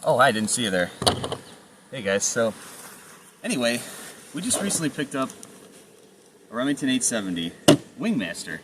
Oh, I didn't see you there. Hey guys, so anyway, we just recently picked up a Remington 870 Wingmaster.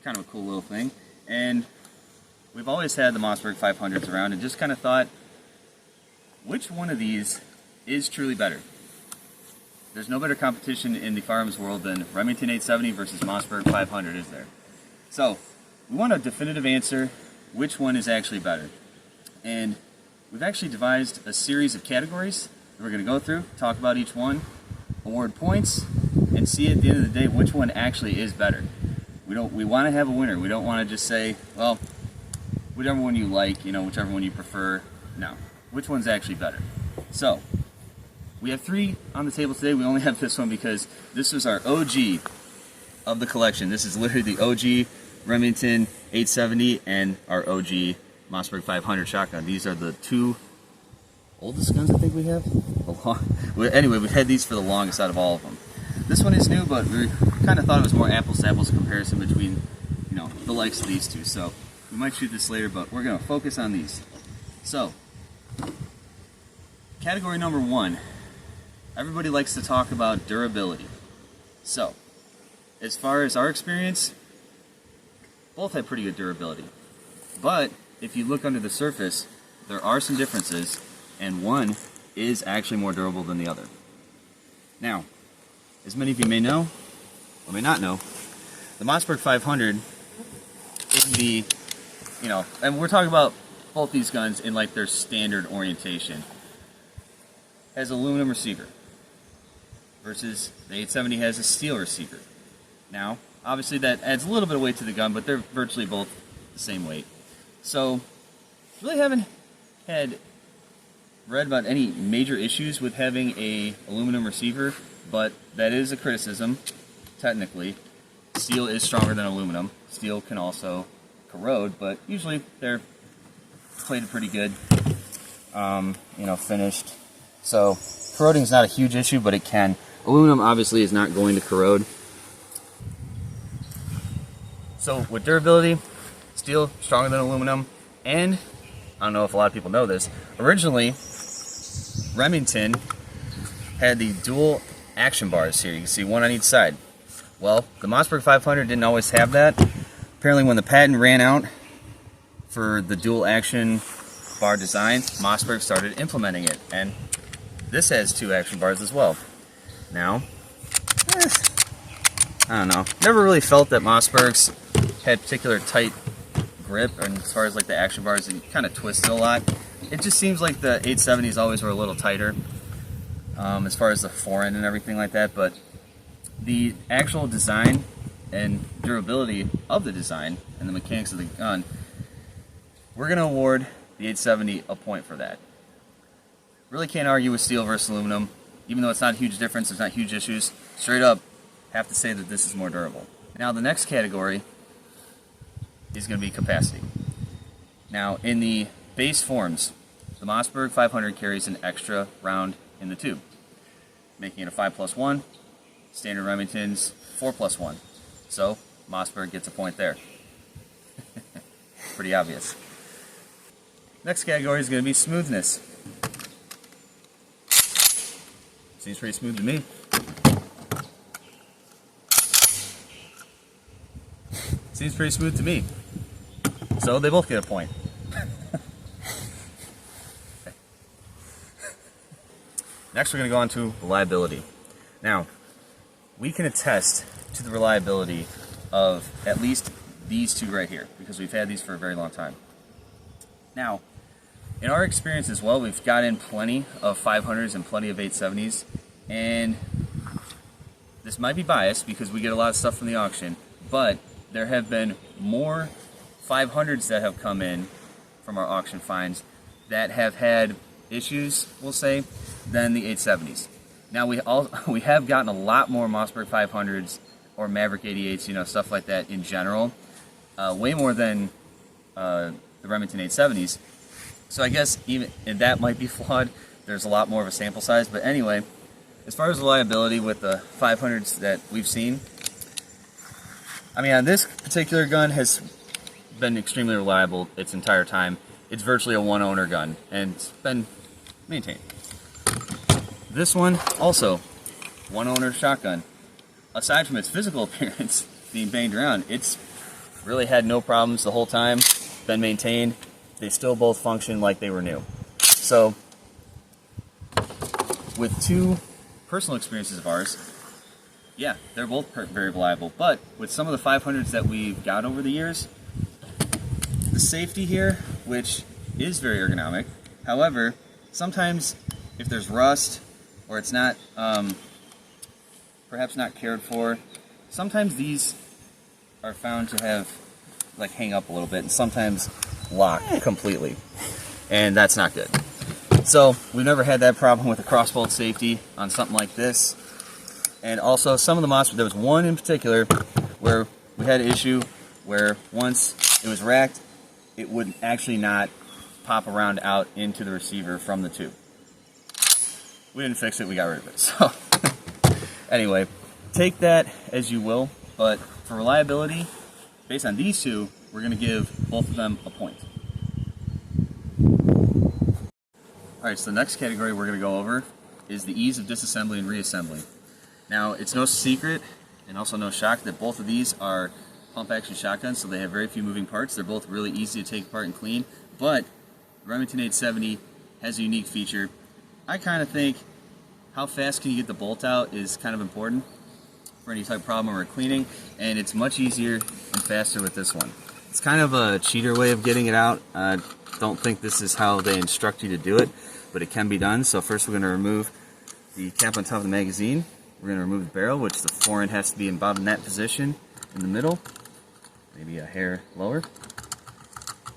Kind of a cool little thing. And we've always had the Mossberg 500s around and just kind of thought, which one of these is truly better? There's no better competition in the firearms world than Remington 870 versus Mossberg 500, is there? So, we want a definitive answer, which one is actually better. And we've actually devised a series of categories that we're going to go through, talk about each one, award points, and see at the end of the day which one actually is better. We want to have a winner. We don't want to just say, well, whichever one you like, whichever one you prefer. No, which one's actually better? So, we have 3 on the table today. We only have this one because this was our OG of the collection. This is literally the OG Remington 870 and our OG Mossberg 500 shotgun. These are the 2 oldest guns I think we have. Anyway, we've had these for the longest out of all of them. This one is new, but we kind of thought it was more apples to apples comparison between, the likes of these two. So we might shoot this later, but we're going to focus on these. So, category number 1. Everybody likes to talk about durability. So, as far as our experience, both have pretty good durability. But if you look under the surface, there are some differences, and one is actually more durable than the other. Now, as many of you may know, or may not know, the Mossberg 500 is the, and we're talking about both these guns in like their standard orientation, has aluminum receiver versus the 870 has a steel receiver. Now, obviously that adds a little bit of weight to the gun, but they're virtually both the same weight. So, really haven't read about any major issues with having a aluminum receiver, but that is a criticism, technically. Steel is stronger than aluminum. Steel can also corrode, but usually they're plated pretty good, finished. So, corroding is not a huge issue, but it can. Aluminum obviously is not going to corrode. So, with durability, steel stronger than aluminum, and I don't know if a lot of people know this, originally Remington had the dual action bars here. You can see one on each side. Well, the Mossberg 500 didn't always have that. Apparently when the patent ran out for the dual action bar design, Mossberg started implementing it, and this has 2 action bars as well. Now, I don't know. Never really felt that Mossbergs had particular tight grip, and as far as like the action bars, it kind of twisted a lot. It just seems like the 870s always were a little tighter as far as the forend and everything like that, but the actual design and durability of the design and the mechanics of the gun, we're going to award the 870 a point for that. Really can't argue with steel versus aluminum, even though it's not a huge difference, there's not huge issues. Straight up, have to say that this is more durable. Now the next category is going to be capacity. Now in the base forms, the Mossberg 500 carries an extra round in the tube, making it a 5+1. Standard Remington's 4+1. So Mossberg gets a point there. Pretty obvious. Next category is going to be smoothness. Seems pretty smooth to me. Seems pretty smooth to me. So they both get a point. Next we're going to go on to reliability. Now, we can attest to the reliability of at least these 2 right here, because we've had these for a very long time. Now, in our experience as well, we've got in plenty of 500s and plenty of 870s, and this might be biased because we get a lot of stuff from the auction, but there have been more 500s that have come in from our auction finds that have had issues, we'll say, than the 870s. Now we have gotten a lot more Mossberg 500s or Maverick 88s, stuff like that in general, way more than the Remington 870s. So I guess even and that might be flawed. There's a lot more of a sample size, but anyway, as far as reliability with the 500s that we've seen, I mean, this particular gun has been extremely reliable its entire time. it's virtually a one-owner gun, and it's been maintained. This one, also, one-owner shotgun. Aside from its physical appearance being banged around, it's really had no problems the whole time, been maintained. They still both function like they were new. So, with two personal experiences of ours, yeah, they're both very reliable. But with some of the 500s that we've got over the years, the safety here, which is very ergonomic, however, sometimes if there's rust or it's not, perhaps not cared for, sometimes these are found to have, like, hang up a little bit and sometimes lock completely, and that's not good. So we've never had that problem with a crossbolt safety on something like this. And also some of the Mossberg, there was one in particular where we had an issue where once it was racked, it would actually not pop around out into the receiver from the tube. We didn't fix it, we got rid of it. So anyway, take that as you will, but for reliability, based on these two, we're going to give both of them a point. Alright, so the next category we're going to go over is the ease of disassembly and reassembly. Now, it's no secret, and also no shock, that both of these are pump-action shotguns, so they have very few moving parts. They're both really easy to take apart and clean, but the Remington 870 has a unique feature. I kind of think how fast can you get the bolt out is kind of important for any type of problem or cleaning, and it's much easier and faster with this one. It's kind of a cheater way of getting it out. I don't think this is how they instruct you to do it, but it can be done. So first we're going to remove the cap on top of the magazine. We're going to remove the barrel, which the forend has to be in about in that position in the middle, maybe a hair lower.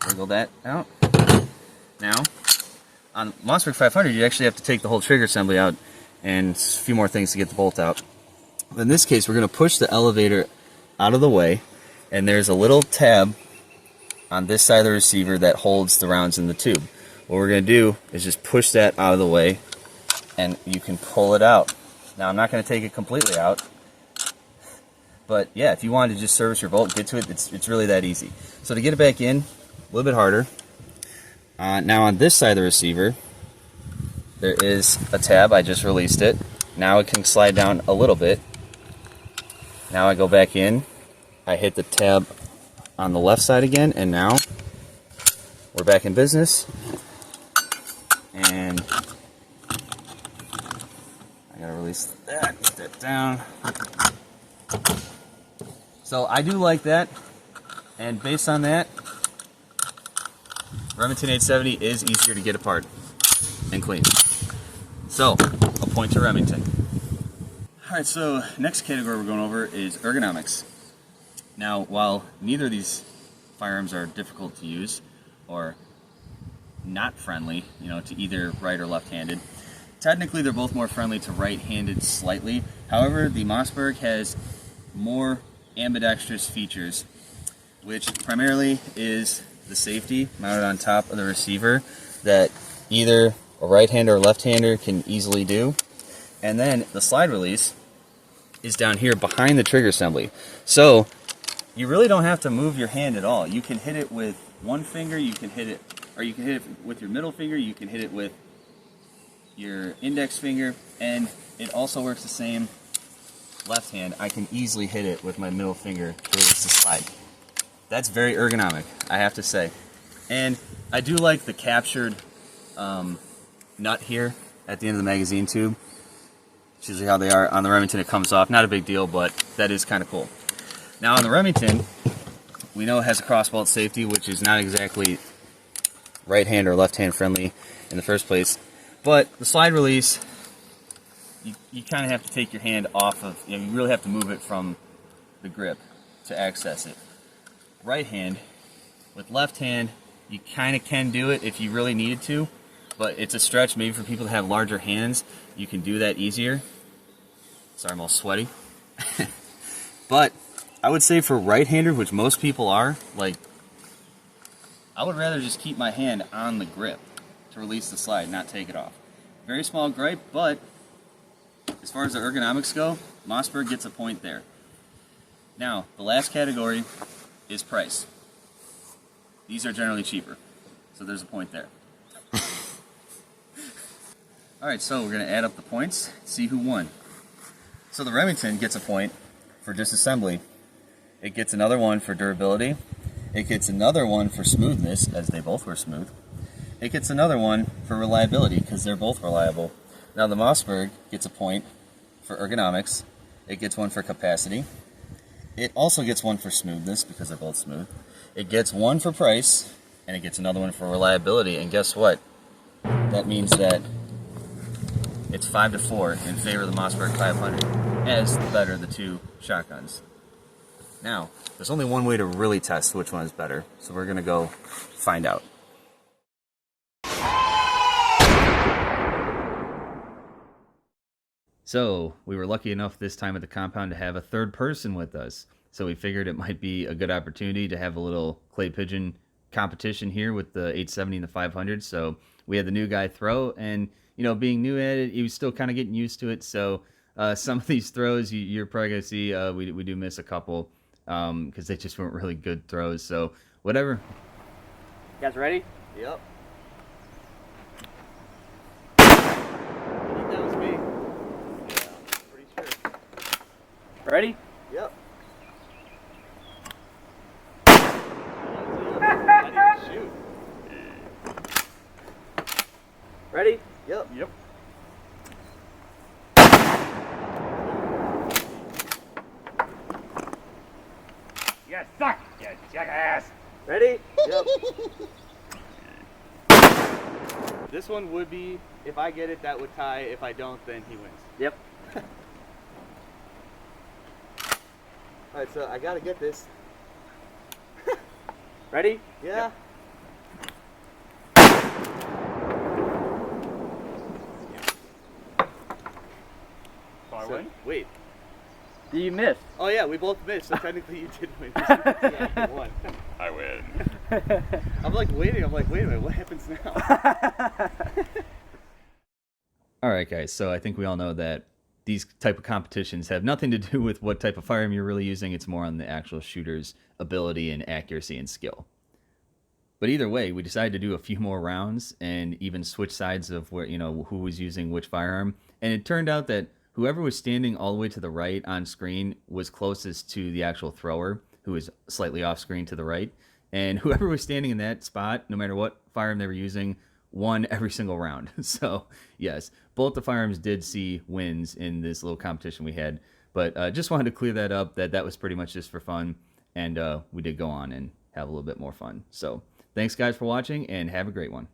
Wiggle that out. Now, on Mossberg 500, you actually have to take the whole trigger assembly out and a few more things to get the bolt out. But in this case, we're going to push the elevator out of the way, and there's a little tab on this side of the receiver that holds the rounds in the tube. What we're going to do is just push that out of the way, and you can pull it out. Now, I'm not going to take it completely out, but yeah, if you wanted to just service your bolt, get to it, it's really that easy. So to get it back in, a little bit harder. Now on this side of the receiver, there is a tab. I just released it. Now it can slide down a little bit. Now I go back in, I hit the tab on the left side again, and now we're back in business. And I gotta release that, get that down. So I do like that, and based on that, Remington 870 is easier to get apart and clean. So, a point to Remington. Alright, so next category we're going over is ergonomics. Now, while neither of these firearms are difficult to use or not friendly, to either right or left-handed, technically they're both more friendly to right-handed slightly. However, the Mossberg has more ambidextrous features, which primarily is the safety mounted on top of the receiver that either a right-hander or left-hander can easily do. And then the slide release is down here behind the trigger assembly. So you really don't have to move your hand at all. You can hit it with one finger, you can hit it with your middle finger, you can hit it with your index finger, and it also works the same left hand. I can easily hit it with my middle finger to release the slide. That's very ergonomic, I have to say. And I do like the captured nut here at the end of the magazine tube. It's usually how they are. On the Remington it comes off. Not a big deal, but that is kind of cool. Now on the Remington, we know it has a crossbolt safety, which is not exactly right hand or left hand friendly in the first place. But the slide release, you kind of have to take your hand off of, you really have to move it from the grip to access it. Right hand, with left hand, you kind of can do it if you really needed to, but it's a stretch maybe for people that have larger hands. You can do that easier. Sorry, I'm all sweaty. But I would say for right-hander, which most people are, I would rather just keep my hand on the grip to release the slide, not take it off. Very small gripe, but as far as the ergonomics go, Mossberg gets a point there. Now, the last category is price. These are generally cheaper. So there's a point there. Alright, so we're going to add up the points, see who won. So the Remington gets a point for disassembly. It gets another one for durability. It gets another one for smoothness, as they both were smooth. It gets another one for reliability, because they're both reliable. Now the Mossberg gets a point for ergonomics. It gets one for capacity. It also gets one for smoothness, because they're both smooth. It gets one for price, and it gets another one for reliability. And guess what? That means that it's 5-4 in favor of the Mossberg 500, as the better of the two shotguns. Now, there's only one way to really test which one is better, so we're going to go find out. So, we were lucky enough this time at the compound to have a third person with us. So we figured it might be a good opportunity to have a little clay pigeon competition here with the 870 and the 500. So we had the new guy throw, and you know, being new at it, he was still kind of getting used to it. So some of these throws, you're probably gonna see we do miss a couple because they just weren't really good throws. So whatever. You guys ready? Yep. I think that was me. Yeah, pretty sure. Ready? Yep. Shoot. Ready? Yep. Yep. You suck, you jackass! Ready? Yep. This one would be, if I get it, that would tie. If I don't, then he wins. Yep. Alright, so I gotta get this. Ready? Yeah. I win? Wait. You missed. Oh yeah, we both missed, so technically you did win. Yeah, you won. I win. I'm like waiting, wait a minute, what happens now? Alright guys, so I think we all know that these type of competitions have nothing to do with what type of firearm you're really using. It's more on the actual shooter's ability and accuracy and skill. But either way, we decided to do a few more rounds and even switch sides of where, you know, who was using which firearm. And it turned out that whoever was standing all the way to the right on screen was closest to the actual thrower, who was slightly off screen to the right. And whoever was standing in that spot, no matter what firearm they were using, won every single round. So yes, both the firearms did see wins in this little competition we had. But just wanted to clear that up, that was pretty much just for fun. And we did go on and have a little bit more fun. So thanks guys for watching, and have a great one.